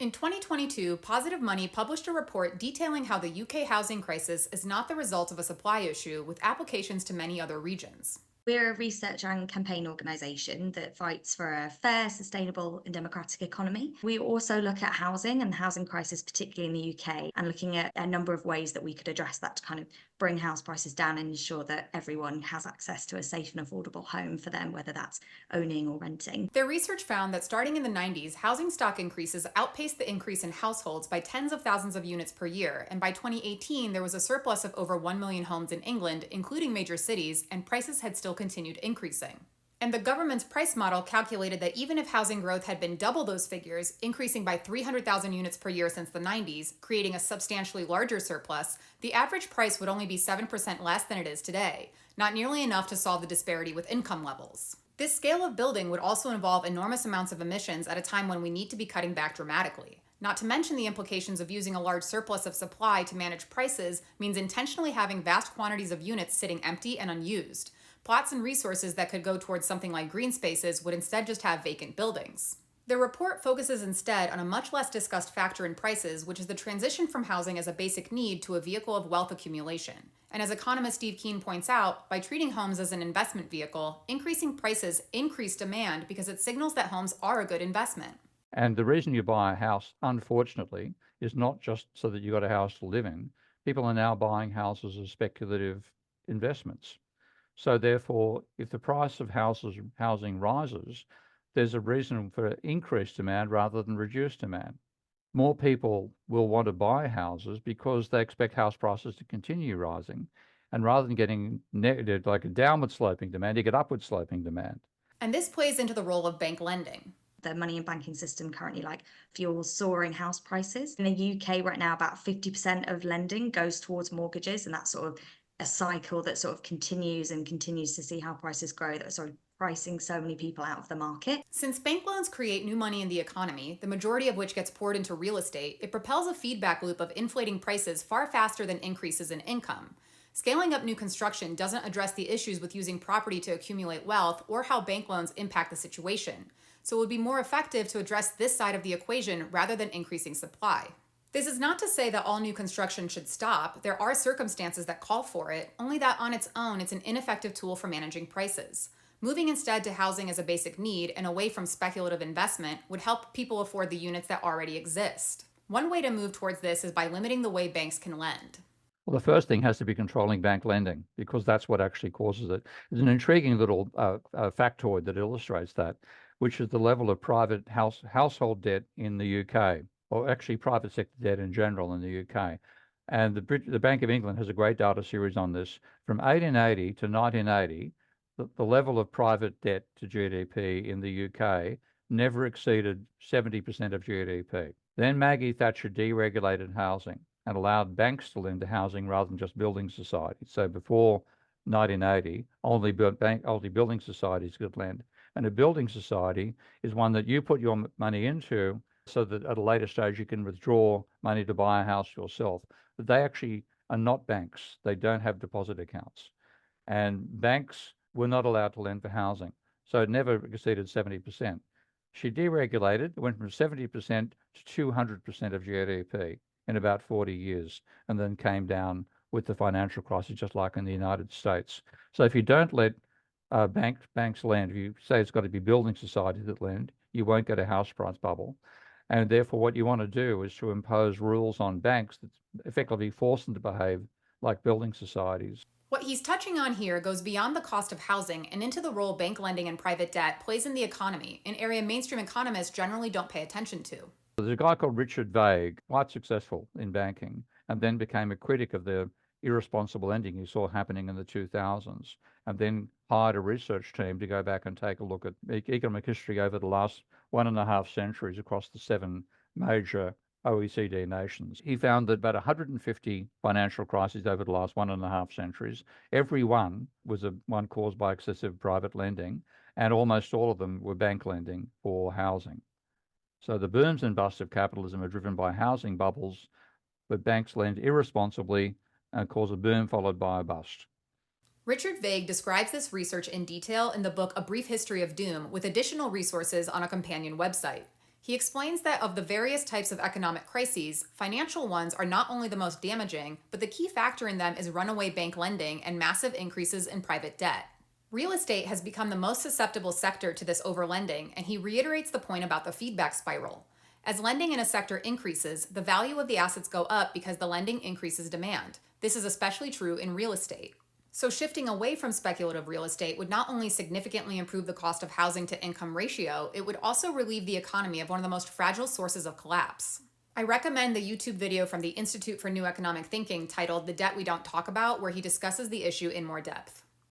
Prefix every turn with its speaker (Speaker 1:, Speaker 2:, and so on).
Speaker 1: In 2022, Positive Money published a report detailing how the UK housing crisis is not the result of a supply issue with applications to many other regions.
Speaker 2: We're a research and campaign organisation that fights for a fair, sustainable, and democratic economy. We also look at housing and the housing crisis, particularly in the UK, and looking at a number of ways that we could address that to kind of bring house prices down and ensure that everyone has access to a safe and affordable home for them, whether that's owning or renting.
Speaker 1: Their research found that starting in the 90s, housing stock increases outpaced the increase in households by tens of thousands of units per year, and by 2018, there was a surplus of over 1 million homes in England, including major cities, and prices had still continued increasing. And the government's price model calculated that even if housing growth had been double those figures, increasing by 300,000 units per year since the 90s, creating a substantially larger surplus, the average price would only be 7% less than it is today, not nearly enough to solve the disparity with income levels. This scale of building would also involve enormous amounts of emissions at a time when we need to be cutting back dramatically. Not to mention the implications of using a large surplus of supply to manage prices means intentionally having vast quantities of units sitting empty and unused. Plots and resources that could go towards something like green spaces would instead just have vacant buildings. The report focuses instead on a much less discussed factor in prices, which is the transition from housing as a basic need to a vehicle of wealth accumulation. And as economist Steve Keen points out, by treating homes as an investment vehicle, increasing prices increase demand because it signals that homes are a good investment.
Speaker 3: And the reason you buy a house, unfortunately, is not just so that you got a house to live in. People are now buying houses as speculative investments. So therefore, if the price of housing rises, there's a reason for increased demand rather than reduced demand. More people will want to buy houses because they expect house prices to continue rising. And rather than getting negative, like a downward sloping demand, you get upward sloping demand.
Speaker 1: And this plays into the role of bank lending.
Speaker 2: The money and banking system currently fuels soaring house prices. In the UK right now, about 50% of lending goes towards mortgages, and that's sort of a cycle that sort of continues and continues to see how prices grow, that sort of pricing so many people out of the market.
Speaker 1: Since bank loans create new money in the economy, the majority of which gets poured into real estate, it propels a feedback loop of inflating prices far faster than increases in income. Scaling up new construction doesn't address the issues with using property to accumulate wealth or how bank loans impact the situation. So it would be more effective to address this side of the equation rather than increasing supply. This is not to say that all new construction should stop. There are circumstances that call for it, only that on its own it's an ineffective tool for managing prices. Moving instead to housing as a basic need and away from speculative investment would help people afford the units that already exist. One way to move towards this is by limiting the way banks can lend.
Speaker 3: Well, the first thing has to be controlling bank lending because that's what actually causes it. There's an intriguing little factoid that illustrates that, which is the level of private household debt in the UK, or actually private sector debt in general in the UK. And the Bank of England has a great data series on this. From 1880 to 1980, the level of private debt to GDP in the UK never exceeded 70% of GDP. Then Maggie Thatcher deregulated housing and allowed banks to lend to housing rather than just building societies. So before 1980, only building societies could lend. And a building society is one that you put your money into so that at a later stage you can withdraw money to buy a house yourself. But they actually are not banks. They don't have deposit accounts. And banks were not allowed to lend for housing. So it never exceeded 70%. She deregulated, it went from 70% to 200% of GDP in about 40 years, and then came down with the financial crisis, just like in the United States. So if you don't let banks lend, if you say it's got to be building societies that lend, you won't get a house price bubble. And therefore, what you want to do is to impose rules on banks that effectively force them to behave like building societies.
Speaker 1: What he's touching on here goes beyond the cost of housing and into the role bank lending and private debt plays in the economy, an area mainstream economists generally don't pay attention to.
Speaker 3: There's a guy called Richard Vague, quite successful in banking, and then became a critic of the irresponsible lending he saw happening in the 2000s, and then hired a research team to go back and take a look at economic history over the last 1.5 centuries across the 7 major OECD nations. He found that about 150 financial crises over the last 1.5 centuries, every one was one caused by excessive private lending, and almost all of them were bank lending for housing. So the booms and busts of capitalism are driven by housing bubbles, but banks lend irresponsibly and cause a boom followed by a bust.
Speaker 1: Richard Vague describes this research in detail in the book A Brief History of Doom with additional resources on a companion website. He explains that of the various types of economic crises, financial ones are not only the most damaging, but the key factor in them is runaway bank lending and massive increases in private debt. Real estate has become the most susceptible sector to this overlending, and he reiterates the point about the feedback spiral. As lending in a sector increases, the value of the assets go up because the lending increases demand. This is especially true in real estate. So shifting away from speculative real estate would not only significantly improve the cost of housing to income ratio, it would also relieve the economy of one of the most fragile sources of collapse. I recommend the YouTube video from the Institute for New Economic Thinking titled "The Debt We Don't Talk About," where he discusses the issue in more depth.